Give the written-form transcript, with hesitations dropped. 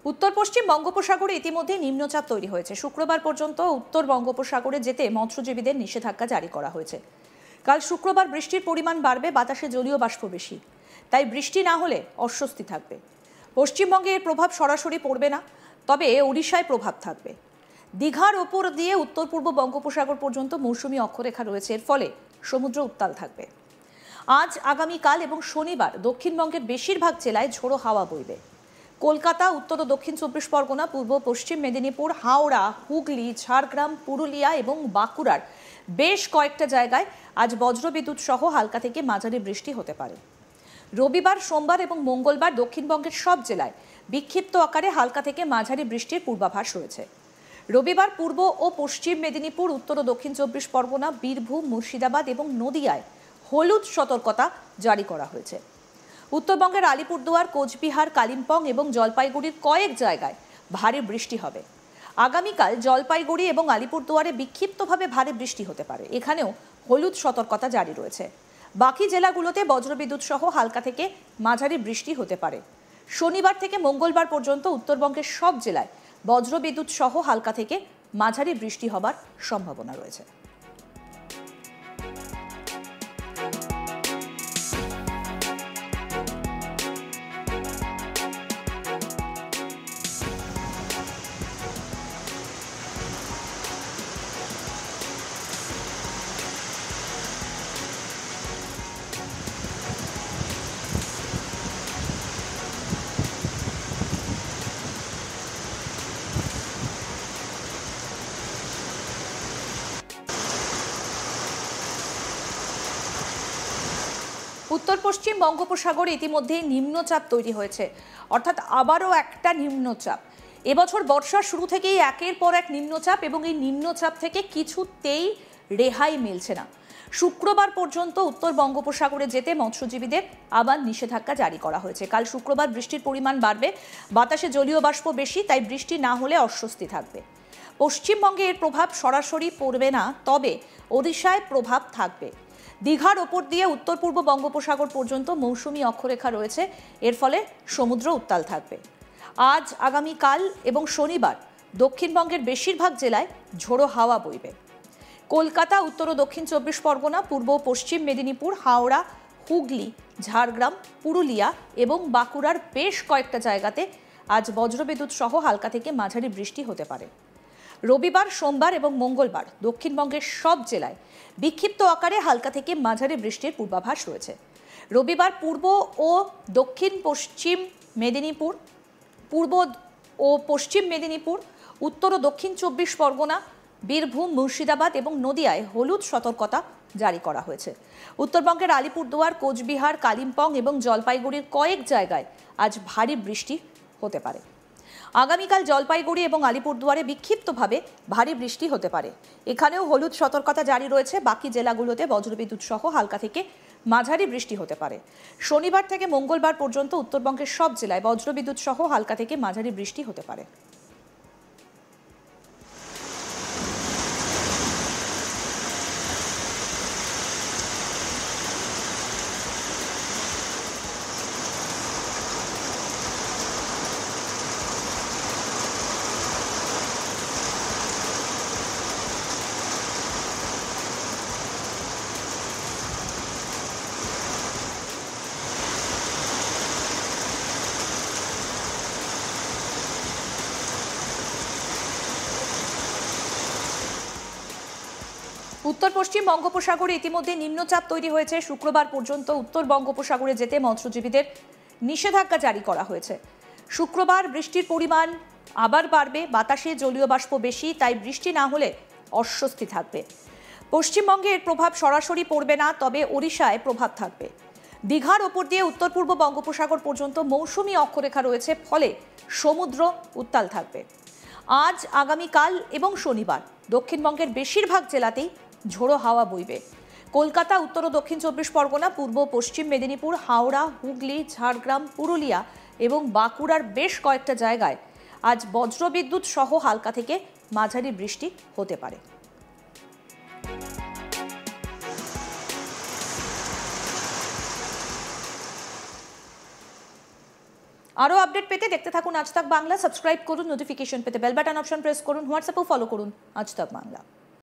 উত্তর পশ্চিম বঙ্গোপসাগরে ইতিমধ্যে নিম্নচাপ তৈরি হয়েছে। শুক্রবার পর্যন্ত উত্তর বঙ্গোপসাগরে যেতে মৎস্যজীবীদের নিষেধাজ্ঞা জারি করা হয়েছে। কাল শুক্রবার বৃষ্টির পরিমাণ বাড়বে, বাতাসে জলীয় বাষ্প বেশি, তাই বৃষ্টি না হলে অস্বস্তি থাকবে। পশ্চিমবঙ্গে এর প্রভাব সরাসরি পড়বে না, তবে ওড়িশায় প্রভাব থাকবে। দীঘার ওপর দিয়ে উত্তর পূর্ব বঙ্গোপসাগর পর্যন্ত মৌসুমী অক্ষরেখা রয়েছে, এর ফলে সমুদ্র উত্তাল থাকবে। আজ, আগামীকাল এবং শনিবার দক্ষিণবঙ্গের বেশিরভাগ জেলায় ঝোড়ো হাওয়া বইবে। কলকাতা, উত্তর ও দক্ষিণ চব্বিশ পরগনা, পূর্ব পশ্চিম মেদিনীপুর, হাওড়া, হুগলি, ঝাড়গ্রাম, পুরুলিয়া এবং বাঁকুড়ার বেশ কয়েকটা জায়গায় আজ বজ্রবিদ্যুৎ সহ হালকা থেকে মাঝারি বৃষ্টি হতে পারে। রবিবার, সোমবার এবং মঙ্গলবার দক্ষিণবঙ্গের সব জেলায় বিক্ষিপ্ত আকারে হালকা থেকে মাঝারি বৃষ্টির পূর্বাভাস রয়েছে। রবিবার পূর্ব ও পশ্চিম মেদিনীপুর, উত্তর ও দক্ষিণ চব্বিশ পরগনা, বীরভূম, মুর্শিদাবাদ এবং নদিয়ায় হলুদ সতর্কতা জারি করা হয়েছে। উত্তরবঙ্গের আলিপুরদুয়ার, কোচবিহার, কালিম্পং এবং জলপাইগুড়ির কয়েক জায়গায় ভারী বৃষ্টি হবে। আগামীকাল জলপাইগুড়ি এবং আলিপুরদুয়ারে বিক্ষিপ্তভাবে ভারী বৃষ্টি হতে পারে, এখানেও হলুদ সতর্কতা জারি রয়েছে। বাকি জেলাগুলোতে বজ্রবিদ্যুৎ সহ হালকা থেকে মাঝারি বৃষ্টি হতে পারে। শনিবার থেকে মঙ্গলবার পর্যন্ত উত্তরবঙ্গের সব জেলায় বজ্রবিদ্যুৎ সহ হালকা থেকে মাঝারি বৃষ্টি হবার সম্ভাবনা রয়েছে। উত্তর পশ্চিম বঙ্গোপসাগরে ইতিমধ্যে নিম্নচাপ তৈরি হয়েছে, অর্থাৎ আবারও একটা নিম্নচাপ। এবছর বর্ষার শুরু থেকেই একের পর এক নিম্নচাপ, এবং এই নিম্নচাপ থেকে কিছুতেই রেহাই মিলছে না। শুক্রবার পর্যন্ত উত্তর বঙ্গোপসাগরে যেতে মৎস্যজীবীদের আবার নিষেধাজ্ঞা জারি করা হয়েছে। কাল শুক্রবার বৃষ্টির পরিমাণ বাড়বে, বাতাসে জলীয় বাষ্প বেশি, তাই বৃষ্টি না হলে অস্বস্তি থাকবে। পশ্চিমবঙ্গে এর প্রভাব সরাসরি পড়বে না, তবে ওড়িশায় প্রভাব থাকবে। দীঘার ওপর দিয়ে উত্তর পূর্ব বঙ্গোপসাগর পর্যন্ত মৌসুমী অক্ষরেখা রয়েছে, এর ফলে সমুদ্র উত্তাল থাকবে। আজ, আগামীকাল এবং শনিবার দক্ষিণবঙ্গের বেশিরভাগ জেলায় ঝোড়ো হাওয়া বইবে। কলকাতা, উত্তর ও দক্ষিণ চব্বিশ পরগনা, পূর্ব পশ্চিম মেদিনীপুর, হাওড়া, হুগলি, ঝাড়গ্রাম, পুরুলিয়া এবং বাঁকুড়ার বেশ কয়েকটা জায়গাতে আজ বজ্রবিদ্যুৎ সহ হালকা থেকে মাঝারি বৃষ্টি হতে পারে। রবিবার, সোমবার এবং মঙ্গলবার দক্ষিণবঙ্গের সব জেলায় বিক্ষিপ্ত আকারে হালকা থেকে মাঝারি বৃষ্টির পূর্বাভাস রয়েছে। রবিবার পূর্ব ও দক্ষিণ পশ্চিম মেদিনীপুর, পূর্ব ও পশ্চিম মেদিনীপুর, উত্তর ও দক্ষিণ চব্বিশ পরগনা, বীরভূম, মুর্শিদাবাদ এবং নদিয়ায় হলুদ সতর্কতা জারি করা হয়েছে। উত্তরবঙ্গের আলিপুরদুয়ার, কোচবিহার, কালিম্পং এবং জলপাইগুড়ির কয়েক জায়গায় আজ ভারী বৃষ্টি হতে পারে। আগামীকাল জলপাইগুড়ি এবং আলিপুরদুয়ারে বিক্ষিপ্তভাবে ভারী বৃষ্টি হতে পারে, এখানেও হলুদ সতর্কতা জারি রয়েছে। বাকি জেলাগুলোতে বজ্রবিদ্যুৎ সহ হালকা থেকে মাঝারি বৃষ্টি হতে পারে। শনিবার থেকে মঙ্গলবার পর্যন্ত উত্তরবঙ্গের সব জেলায় বজ্রবিদ্যুৎ সহ হালকা থেকে মাঝারি বৃষ্টি হতে পারে। উত্তর পশ্চিম বঙ্গোপসাগরে ইতিমধ্যে নিম্নচাপ তৈরি হয়েছে। শুক্রবার পর্যন্ত উত্তর বঙ্গোপসাগরে যেতে মৎস্যজীবীদের নিষেধাজ্ঞা জারি করা হয়েছে। শুক্রবার বৃষ্টির পরিমাণ আবার বাড়বে, বাতাসে জলীয় বাষ্প বেশি, তাই বৃষ্টি না হলে অস্বস্তি থাকবে। পশ্চিমবঙ্গে এর প্রভাব সরাসরি পড়বে না, তবে ওড়িশায় প্রভাব থাকবে। দীঘার ওপর দিয়ে উত্তর পূর্ব বঙ্গোপসাগর পর্যন্ত মৌসুমী অক্ষরেখা রয়েছে, ফলে সমুদ্র উত্তাল থাকবে। আজ, আগামীকাল এবং শনিবার দক্ষিণবঙ্গের বেশিরভাগ জেলাতেই ঝোড়ো হাওয়া বইবে। কলকাতা, উত্তর ও দক্ষিণ চব্বিশ পরগনা, পূর্ব পশ্চিম মেদিনীপুর, হাওড়া, হুগলি, ঝাড়গ্রাম, পুরুলিয়া এবং বাঁকুড়ার বেশ কয়েকটা জায়গায় আজ বজ্রবিদ্যুৎ সহ হালকা থেকে মাঝারি বৃষ্টি হতে পারে। আরও আপডেট পেতে দেখতে থাকুন আজ তাক বাংলা। সাবস্ক্রাইব করুন, নোটিফিকেশন পেতে বেল বাটন অপশন প্রেস করুন, হোয়াটসঅ্যাপেও ফলো করুন আজ তাক বাংলা।